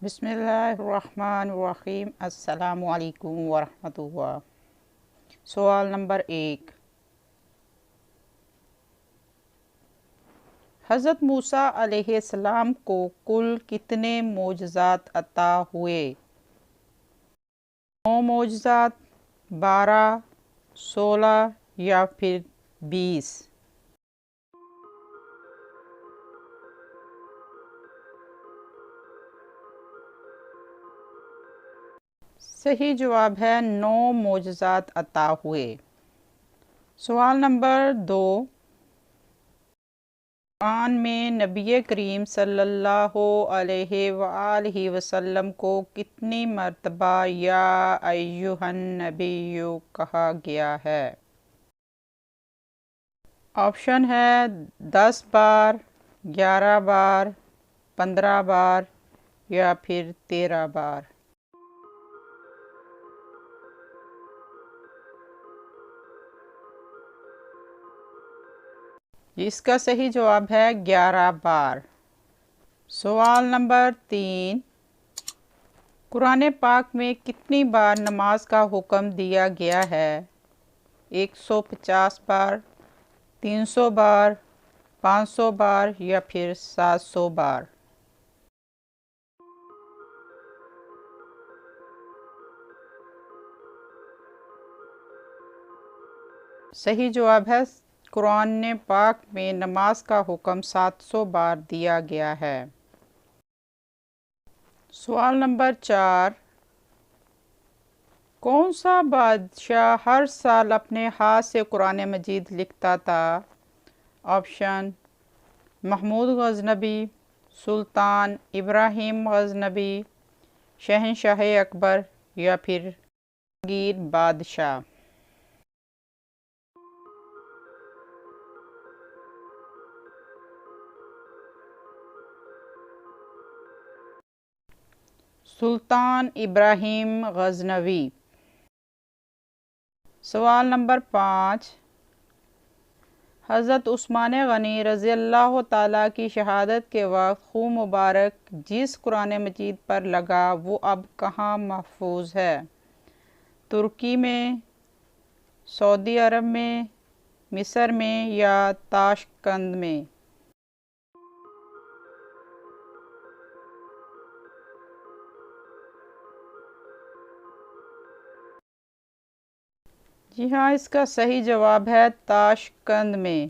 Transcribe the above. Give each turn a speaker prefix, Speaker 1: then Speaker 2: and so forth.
Speaker 1: بسم اللہ الرحمن الرحیم۔ السلام علیکم ورحمۃ اللہ۔ سوال نمبر 1، حضرت موسیٰ علیہ السلام کو کل کتنے معجزات عطا ہوئے؟ 9 معجزات، 12، 16 یا پھر 20؟ صحیح جواب ہے 9 معجزات عطا ہوئے۔ سوال نمبر 2، قرآن میں نبی کریم صلی اللہ علیہ وآلہ وسلم کو کتنی مرتبہ یا ایھا النبی کہا گیا ہے؟ آپشن ہے 10 بار، 11 بار، 15 بار یا پھر 13 بار۔ اس کا صحیح جواب ہے 11 بار۔ سوال نمبر 3، قرآن پاک میں کتنی بار نماز کا حکم دیا گیا ہے؟ 150 بار، 300 بار، 500 بار یا پھر 700 بار؟ صحیح جواب ہے قرآن پاک میں نماز کا حکم 700 بار دیا گیا ہے۔ سوال نمبر 4، کون سا بادشاہ ہر سال اپنے ہاتھ سے قرآن مجید لکھتا تھا؟ آپشن: محمود غزنوی، سلطان ابراہیم غزنوی، شہنشاہ اکبر یا پھر جہانگیر بادشاہ؟ سلطان ابراہیم غزنوی۔ سوال نمبر 5، حضرت عثمان غنی رضی اللہ تعالیٰ کی شہادت کے وقت خون مبارک جس قرآن مجید پر لگا وہ اب کہاں محفوظ ہے؟ ترکی میں، سعودی عرب میں، مصر میں یا تاشقند میں؟ جی ہاں، اس کا صحیح جواب ہے تاشقند میں۔